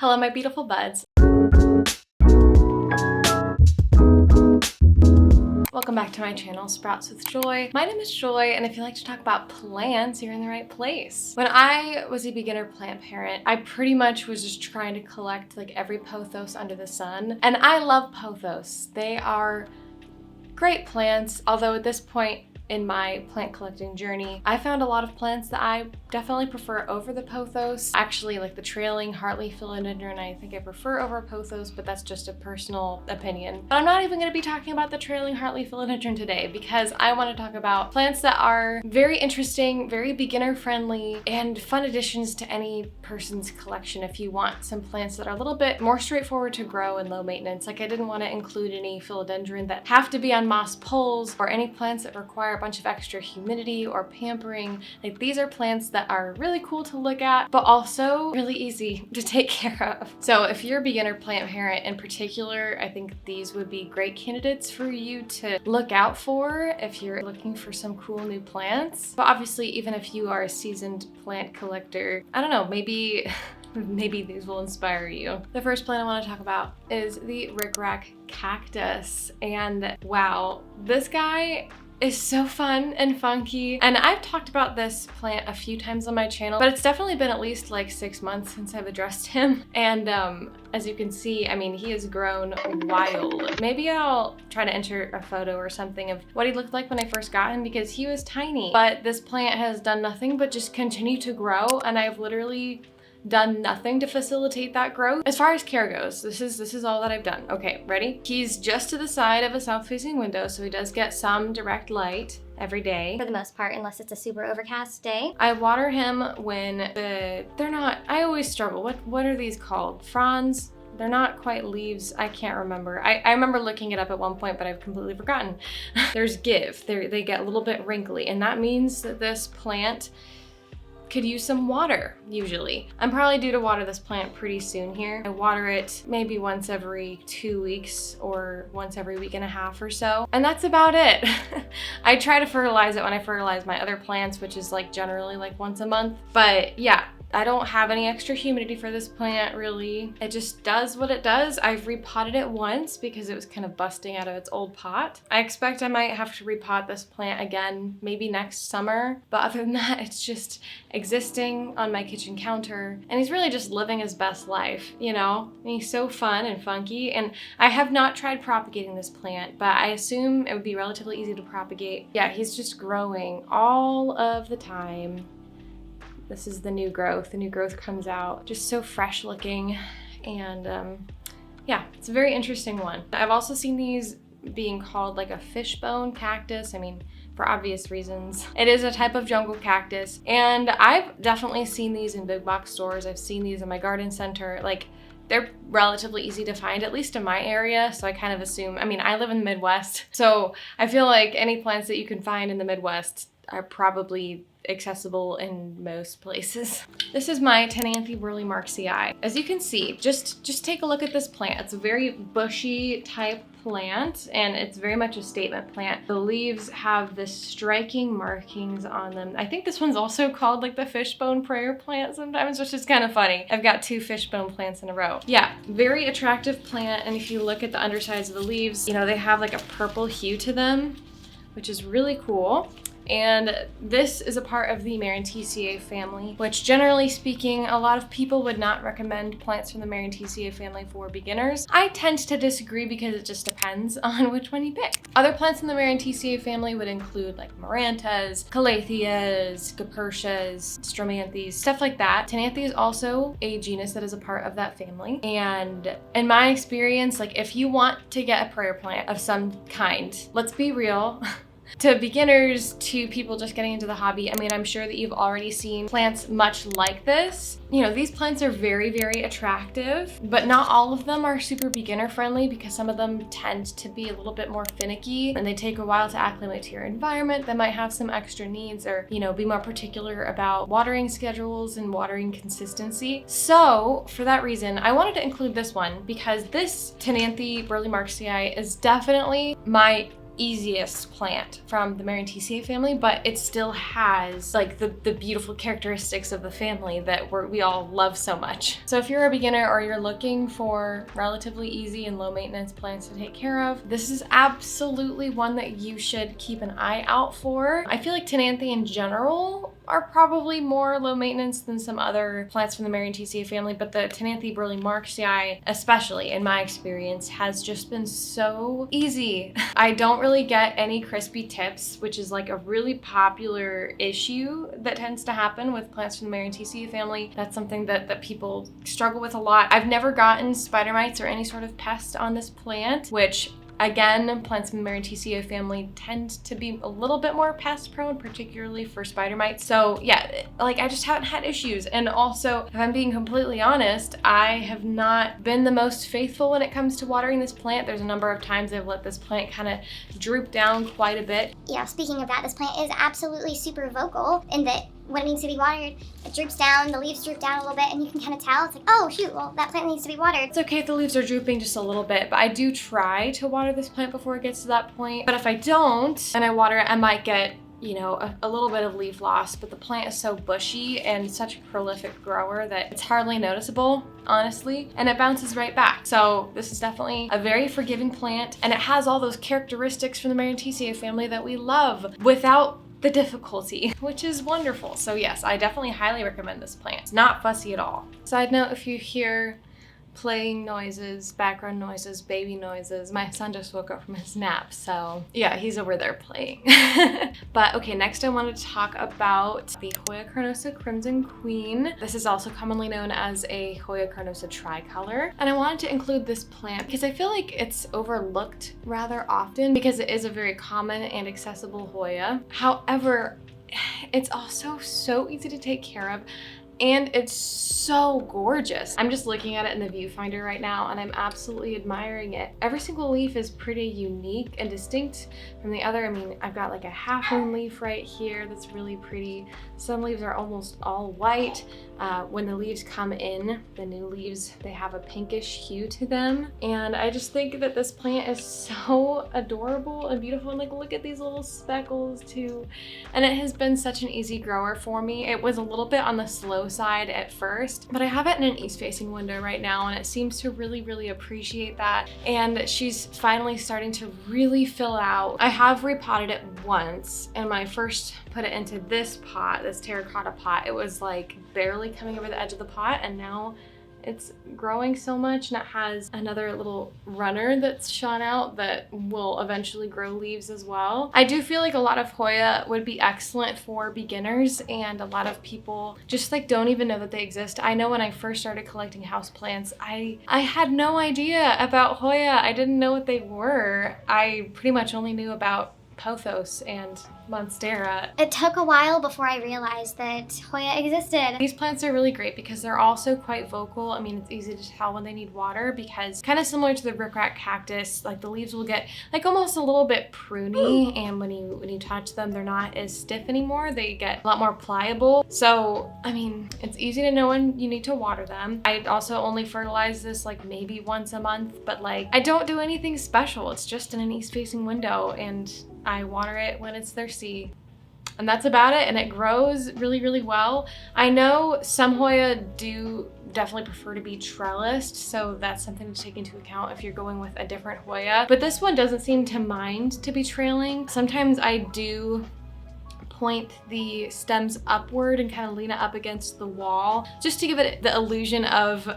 Hello, my beautiful buds. Welcome back to my channel, Sprouts with Joy. My name is Joy, and if you like to talk about plants, you're in the right place. When I was a beginner plant parent, I pretty much was just trying to collect like every pothos under the sun. And I love pothos. They are great plants, although at this point in my plant collecting journey, I found a lot of plants that I definitely prefer over the pothos. Actually, like the trailing heartleaf philodendron, I think I prefer over pothos, but that's just a personal opinion. But I'm not even gonna be talking about the trailing heartleaf philodendron today because I wanna talk about plants that are very interesting, very beginner friendly, and fun additions to any person's collection if you want some plants that are a little bit more straightforward to grow and low maintenance. Like I didn't wanna include any philodendron that have to be on moss poles or any plants that require a bunch of extra humidity or pampering. Like these are plants that are really cool to look at, but also really easy to take care of. So if you're a beginner plant parent in particular, I think these would be great candidates for you to look out for if you're looking for some cool new plants. But obviously, even if you are a seasoned plant collector, I don't know, maybe these will inspire you. The first plant I want to talk about is the ric-rac cactus. And wow, this guy is so fun and funky. And I've talked about this plant a few times on my channel, but it's definitely been at least like 6 months since I've addressed him. And as you can see, I mean, he has grown wild. Maybe I'll try to enter a photo or something of what he looked like when I first got him because he was tiny. But this plant has done nothing but just continue to grow, and I've literally done nothing to facilitate that growth. As far as care goes, this is all that I've done. Okay, ready? He's just to the side of a south-facing window, so he does get some direct light every day. For the most part, unless it's a super overcast day. I water him when they're not, I always struggle. What are these called? Fronds? They're not quite leaves. I can't remember. I remember looking it up at one point, but I've completely forgotten. There's give. They get a little bit wrinkly, and that means that this plant could use some water, usually. I'm probably due to water this plant pretty soon here. I water it maybe once every 2 weeks or once every week and a half or so. And that's about it. I try to fertilize it when I fertilize my other plants, which is like generally like once a month. But yeah, I don't have any extra humidity for this plant, really. It just does what it does. I've repotted it once because it was kind of busting out of its old pot. I expect I might have to repot this plant again, maybe next summer. But other than that, it's just existing on my kitchen counter. And he's really just living his best life, you know? And he's so fun and funky. And I have not tried propagating this plant, but I assume it would be relatively easy to propagate. Yeah, he's just growing all of the time. This is the new growth. The new growth comes out just so fresh looking. And yeah, it's a very interesting one. I've also seen these being called like a fishbone cactus. I mean, for obvious reasons. It is a type of jungle cactus. And I've definitely seen these in big box stores. I've seen these in my garden center. Like, they're relatively easy to find, at least in my area. So I kind of assume, I mean, I live in the Midwest. So I feel like any plants that you can find in the Midwest are probably accessible in most places. This is my ctenanthe burle-marxii. As you can see, just take a look at this plant. It's a very bushy type plant, and it's very much a statement plant. The leaves have this striking markings on them. I think this one's also called like the fishbone prayer plant sometimes, which is kind of funny. I've got 2 fishbone plants in a row. Yeah, very attractive plant, and if you look at the undersides of the leaves, you know, they have like a purple hue to them, which is really cool. And this is a part of the Maranthaceae family, which generally speaking, a lot of people would not recommend plants from the Maranthaceae family for beginners. I tend to disagree because it just depends on which one you pick. Other plants in the Maranthaceae family would include like marantas, calatheas, gypertias, stromanthes, stuff like that. Ctenanthe is also a genus that is a part of that family. And in my experience, like if you want to get a prayer plant of some kind, let's be real, to beginners, to people just getting into the hobby, I mean, I'm sure that you've already seen plants much like this. You know, these plants are very, very attractive, but not all of them are super beginner friendly because some of them tend to be a little bit more finicky and they take a while to acclimate to your environment. They might have some extra needs or, you know, be more particular about watering schedules and watering consistency. So for that reason, I wanted to include this one because this ctenanthe burle-marxii is definitely my easiest plant from the Maranthiaceae family, but it still has like the beautiful characteristics of the family that we all love so much. So if you're a beginner or you're looking for relatively easy and low maintenance plants to take care of, this is absolutely one that you should keep an eye out for. I feel like ctenanthe in general are probably more low maintenance than some other plants from the Maranthiaceae family, but the ctenanthe burle-marxii, especially in my experience, has just been so easy. I don't really get any crispy tips, which is like a really popular issue that tends to happen with plants from the Maranthiaceae family. That's something that people struggle with a lot. I've never gotten spider mites or any sort of pest on this plant, which again, plants from the Maranthiaceae family tend to be a little bit more pest prone, particularly for spider mites. So yeah, like I just haven't had issues. And also, if I'm being completely honest, I have not been the most faithful when it comes to watering this plant. There's a number of times I've let this plant kind of droop down quite a bit. Yeah, speaking of that, this plant is absolutely super vocal in that when it needs to be watered, it droops down, the leaves droop down a little bit, and you can kind of tell. It's like, oh shoot, well that plant needs to be watered. It's okay if the leaves are drooping just a little bit, but I do try to water this plant before it gets to that point. But if I don't and I water it, I might get, you know, a little bit of leaf loss, but the plant is so bushy and such a prolific grower that it's hardly noticeable, honestly, and it bounces right back. So this is definitely a very forgiving plant, and it has all those characteristics from the Maranthiaceae family that we love without the difficulty, which is wonderful. So yes, I definitely highly recommend this plant. It's not fussy at all. Side note, if you hear playing noises, background noises, baby noises, my son just woke up from his nap, so yeah, he's over there playing. But okay, next I want to talk about the Hoya carnosa crimson queen. This is also commonly known as a Hoya carnosa tricolor, and I wanted to include this plant because I feel like it's overlooked rather often because it is a very common and accessible Hoya. However, it's also so easy to take care of, and it's so gorgeous. I'm just looking at it in the viewfinder right now and I'm absolutely admiring it. Every single leaf is pretty unique and distinct from the other. I mean, I've got like a half moon leaf right here that's really pretty. Some leaves are almost all white. When the leaves come in, the new leaves, they have a pinkish hue to them. And I just think that this plant is so adorable and beautiful. And like, look at these little speckles too. And it has been such an easy grower for me. It was a little bit on the slow side at first, but I have it in an east-facing window right now and it seems to really appreciate that. And she's finally starting to really fill out. I have repotted it once, and when I first put it into this pot, this terracotta pot, it was like barely coming over the edge of the pot, and now it's growing so much, and it has another little runner that's shot out that will eventually grow leaves as well. I do feel like a lot of Hoya would be excellent for beginners, and a lot of people just like don't even know that they exist. I know when I first started collecting houseplants, I had no idea about Hoya. I didn't know what they were. I pretty much only knew about pothos and monstera. It took a while before I realized that Hoya existed. These plants are really great because they're also quite vocal. I mean, it's easy to tell when they need water because kind of similar to the ric-rac cactus, like the leaves will get like almost a little bit pruny, and when you touch them, they're not as stiff anymore. They get a lot more pliable. So, I mean, it's easy to know when you need to water them. I also only fertilize this like maybe once a month, but like I don't do anything special. It's just in an east-facing window, and I water it when it's thirsty. And that's about it, and it grows really well. I know some Hoya do definitely prefer to be trellised, so that's something to take into account if you're going with a different Hoya. But this one doesn't seem to mind to be trailing. Sometimes I do point the stems upward and kind of lean it up against the wall just to give it the illusion of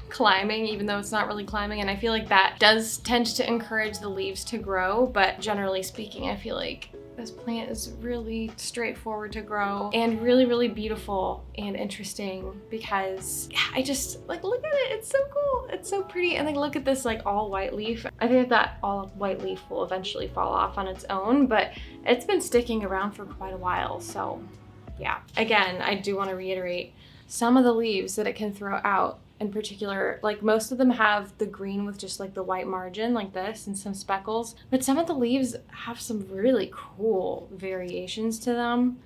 climbing, even though it's not really climbing. And I feel like that does tend to encourage the leaves to grow, but generally speaking, I feel like this plant is really straightforward to grow and really beautiful and interesting because yeah, I just like look at it. It's so cool. It's so pretty. And like look at this like all white leaf. I think that all white leaf will eventually fall off on its own, but it's been sticking around for quite a while. So yeah, again, I do want to reiterate some of the leaves that it can throw out. In particular, like most of them have the green with just like the white margin like this and some speckles, but some of the leaves have some really cool variations to them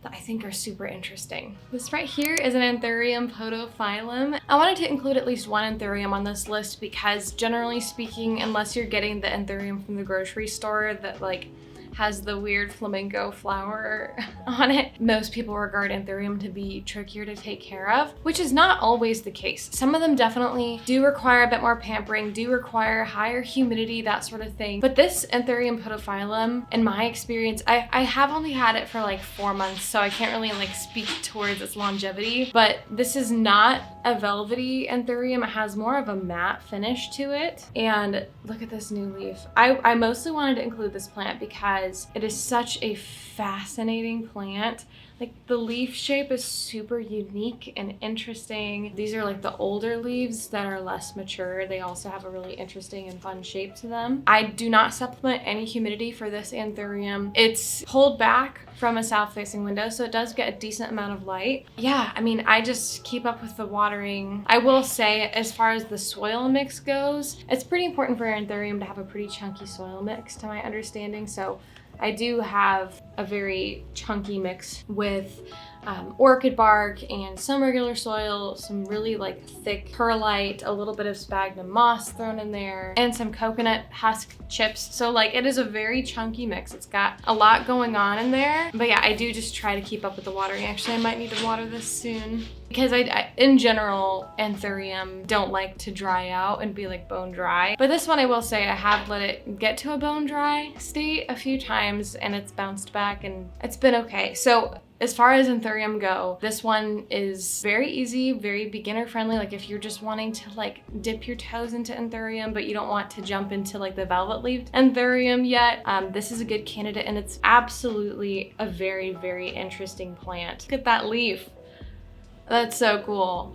that I think are super interesting. This right here is an anthurium podophyllum. I wanted to include at least one anthurium on this list because generally speaking, unless you're getting the anthurium from the grocery store that like has the weird flamingo flower on it, most people regard anthurium to be trickier to take care of, which is not always the case. Some of them definitely do require a bit more pampering, do require higher humidity, that sort of thing. But this anthurium podophyllum, in my experience, I have only had it for like 4 months, so I can't really like speak towards its longevity, but this is not a velvety anthurium. It has more of a matte finish to it. And look at this new leaf. I mostly wanted to include this plant because it is such a fascinating plant. Like the leaf shape is super unique and interesting. These are like the older leaves that are less mature. They also have a really interesting and fun shape to them. I do not supplement any humidity for this anthurium. It's pulled back from a south-facing window, so it does get a decent amount of light. Yeah, I mean, I just keep up with the watering. I will say, as far as the soil mix goes, it's pretty important for anthurium to have a pretty chunky soil mix, to my understanding. So I do have a very chunky mix with orchid bark and some regular soil, some really like thick perlite, a little bit of sphagnum moss thrown in there, and some coconut husk chips. So like it is a very chunky mix. It's got a lot going on in there. But yeah, I do just try to keep up with the watering. Actually, I might need to water this soon because I in general, anthurium don't like to dry out and be like bone dry. But this one, I will say, I have let it get to a bone dry state a few times and it's bounced back and it's been okay. So as far as anthurium go, this one is very easy, very beginner friendly. Like if you're just wanting to like dip your toes into anthurium, but you don't want to jump into like the velvet leaved anthurium yet, this is a good candidate, and it's absolutely a very, very interesting plant. Look at that leaf. That's so cool.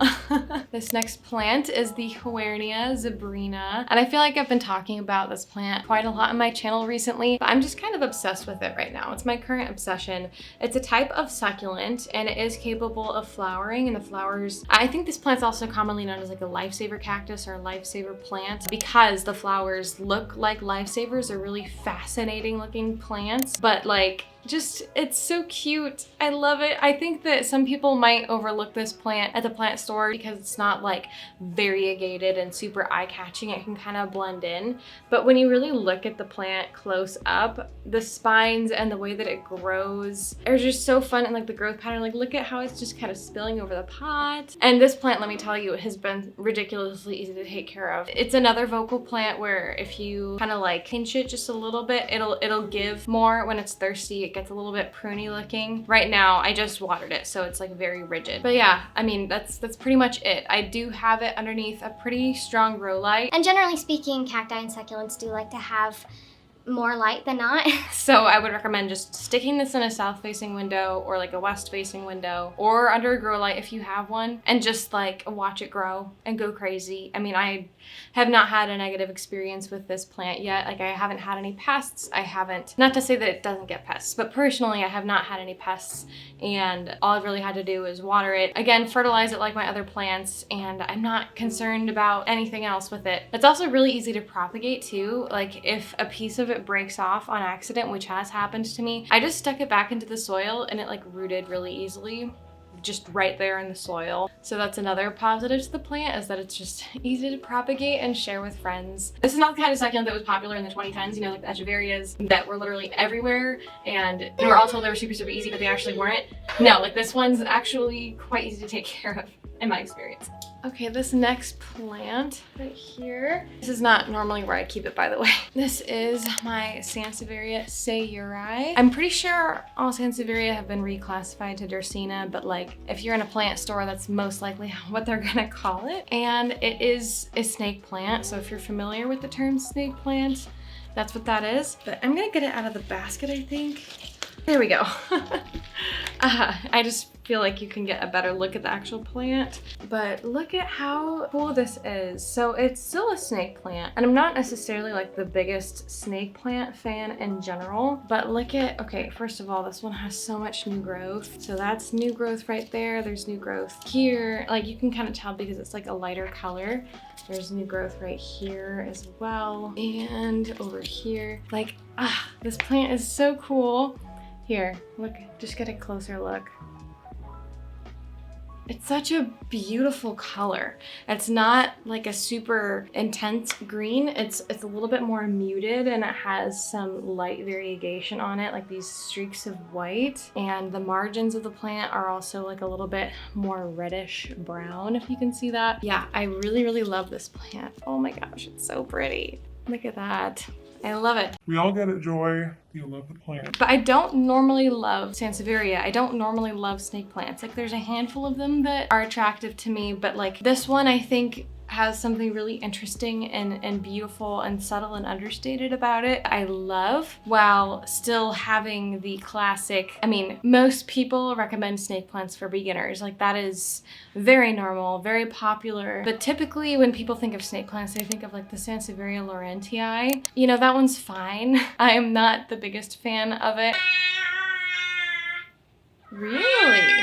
This next plant is the huernia zebrina. And I feel like I've been talking about this plant quite a lot on my channel recently, but I'm just kind of obsessed with it right now. It's my current obsession. It's a type of succulent and it is capable of flowering, and the flowers, I think this plant's also commonly known as like a lifesaver cactus or a lifesaver plant because the flowers look like lifesavers. They're really fascinating looking plants, but like, just, it's so cute. I love it. I think that some people might overlook this plant at the plant store because it's not like variegated and super eye-catching. It can kind of blend in. But when you really look at the plant close up, the spines and the way that it grows are just so fun, and like the growth pattern, like look at how it's just kind of spilling over the pot. And this plant, let me tell you, has been ridiculously easy to take care of. It's another vocal plant where if you kind of like pinch it just a little bit, it'll give more when it's thirsty. It gets a little bit pruny looking. Right now, I just watered it, so it's like very rigid. But yeah, I mean, that's pretty much it. I do have it underneath a pretty strong grow light. And generally speaking, cacti and succulents do like to have more light than not. So I would recommend just sticking this in a south-facing window or like a west-facing window or under a grow light if you have one, and just like watch it grow and go crazy. I mean, I have not had a negative experience with this plant yet. Like I haven't had any pests. I haven't, not to say that it doesn't get pests, but personally I have not had any pests, and all I've really had to do is water it. Again, fertilize it like my other plants, and I'm not concerned about anything else with it. It's also really easy to propagate too. Like if a piece of it breaks off on accident, which has happened to me, I just stuck it back into the soil and it like rooted really easily, just right there in the soil. So that's another positive to the plant, is that it's just easy to propagate and share with friends. This is not the kind of succulent that was popular in the 2010s, you know, like the echeverias that were literally everywhere and we were all told they were super, super easy, but they actually weren't. No, like this one's actually quite easy to take care of in my experience. Okay, this next plant right here, this is not normally where I keep it, by the way. This is my Sanseveria sayuri. I'm pretty sure all Sanseveria have been reclassified to Dracaena, but like if you're in a plant store, that's most likely what they're gonna call it. And it is a snake plant, so if you're familiar with the term snake plant, that's what that is. But I'm gonna get it out of the basket, I think. There we go. I just feel like you can get a better look at the actual plant, but look at how cool this is. So it's still a snake plant, and I'm not necessarily like the biggest snake plant fan in general, but look at, okay, first of all, this one has so much new growth. So that's new growth right there. There's new growth here. Like you can kind of tell because it's like a lighter color. There's new growth right here as well. And over here, like, this plant is so cool. Here, look, just get a closer look. It's such a beautiful color. It's not like a super intense green. It's a little bit more muted, and it has some light variegation on it, like these streaks of white. And the margins of the plant are also like a little bit more reddish brown, if you can see that. Yeah, I really, really love this plant. Oh my gosh, it's so pretty. Look at that. I love it. We all get it, Joy. You love the plant. But I don't normally love sanseveria. I don't normally love snake plants. Like, there's a handful of them that are attractive to me, but like this one I think has something really interesting and beautiful and subtle and understated about it. I love, while still having the classic, I mean, most people recommend snake plants for beginners. Like, that is very normal, very popular. But typically when people think of snake plants, they think of like the Sanseveria laurentii. You know, that one's fine. I am not the biggest fan of it. Really?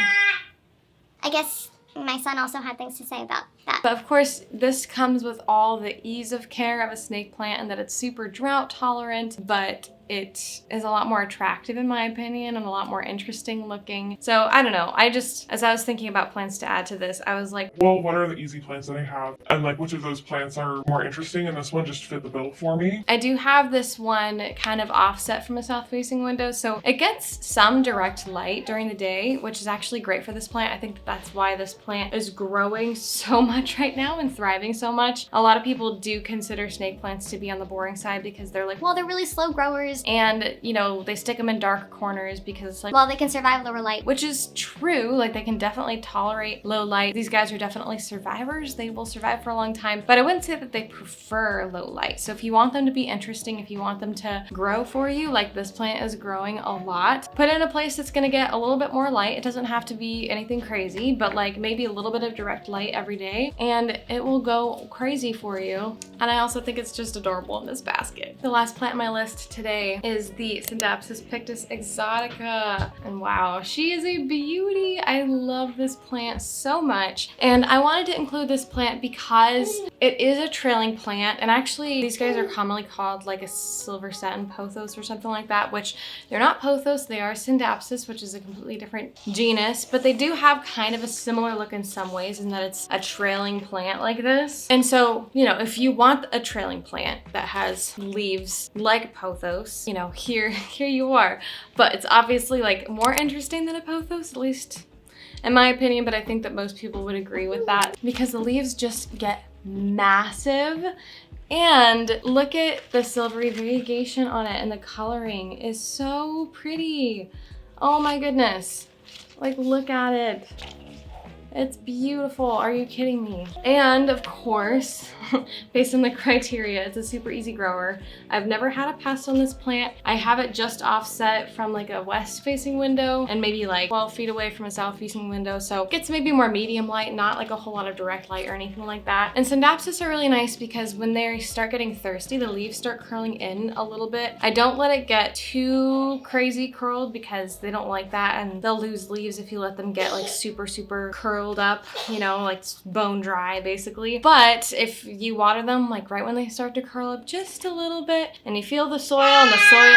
I guess my son also had things to say about that. But of course, this comes with all the ease of care of a snake plant, and that it's super drought tolerant, but it is a lot more attractive in my opinion and a lot more interesting looking. So I don't know, I just, as I was thinking about plants to add to this, I was like, well, what are the easy plants that I have? And like, which of those plants are more interesting? And this one just fit the bill for me. I do have this one kind of offset from a south-facing window, so it gets some direct light during the day, which is actually great for this plant. I think that's why this plant is growing so much right now and thriving so much. A lot of people do consider snake plants to be on the boring side because they're like, well, they're really slow growers, and you know, they stick them in dark corners because it's like, well, they can survive lower light. Which is true. Like, they can definitely tolerate low light. These guys are definitely survivors. They will survive for a long time, but I wouldn't say that they prefer low light. So if you want them to be interesting, if you want them to grow for you, like this plant is growing a lot, put it in a place that's gonna get a little bit more light. It doesn't have to be anything crazy, but like maybe a little bit of direct light every day, and it will go crazy for you. And I also think it's just adorable in this basket. The last plant on my list today is the scindapsus pictus exotica. And wow, she is a beauty. I love this plant so much. And I wanted to include this plant because it is a trailing plant. And actually, these guys are commonly called like a silver satin pothos or something like that, which they're not pothos, they are scindapsus, which is a completely different genus, but they do have kind of a similar look in some ways in that it's a trailing plant like this. And so, you know, if you want a trailing plant that has leaves like pothos, you know, here you are. But it's obviously like more interesting than a pothos, at least in my opinion, but I think that most people would agree with that because the leaves just get massive. And look at the silvery variegation on it, and the coloring is so pretty. Oh my goodness. Like, look at it. It's beautiful. Are you kidding me? And of course, based on the criteria, it's a super easy grower. I've never had a pest on this plant. I have it just offset from like a west facing window and maybe like 12 feet away from a south facing window. So it gets maybe more medium light, not like a whole lot of direct light or anything like that. And scindapsus are really nice because when they start getting thirsty, the leaves start curling in a little bit. I don't let it get too crazy curled because they don't like that, and they'll lose leaves if you let them get like super curled up, you know, like bone dry basically. But if you water them like right when they start to curl up just a little bit, and you feel the soil and the soil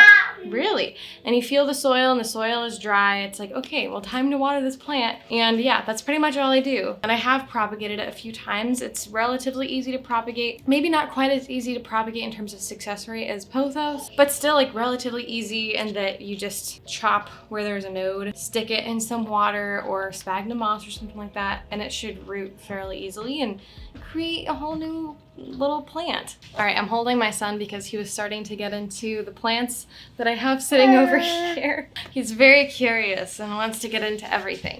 and you feel the soil and the soil is dry, it's like, okay, well, time to water this plant. And yeah, that's pretty much all I do. And I have propagated it a few times. It's relatively easy to propagate, maybe not quite as easy to propagate in terms of success rate as pothos, but still like relatively easy, in that you just chop where there's a node, stick it in some water or sphagnum moss or something like that, and it should root fairly easily and create a whole new little plant. All right, I'm holding my son because he was starting to get into the plants that I have sitting over here. He's very curious and wants to get into everything.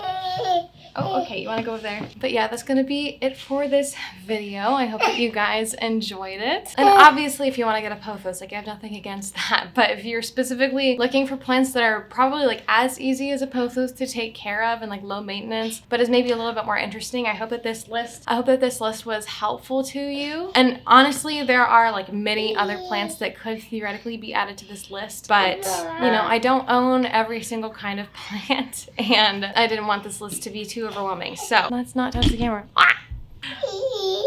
Oh, okay, you wanna go over there? But yeah, that's gonna be it for this video. I hope that you guys enjoyed it. And obviously, if you wanna get a pothos, like, I have nothing against that. But if you're specifically looking for plants that are probably like as easy as a pothos to take care of and like low maintenance, but is maybe a little bit more interesting, I hope that this list was helpful to you. And honestly, there are like many other plants that could theoretically be added to this list, but you know, I don't own every single kind of plant, and I didn't want this list to be too overwhelming. So let's not touch the camera.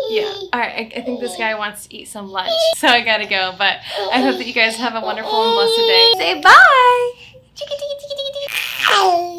Yeah. All right, I think this guy wants to eat some lunch, so I gotta go, but I hope that you guys have a wonderful and blessed day. Say bye! Bye.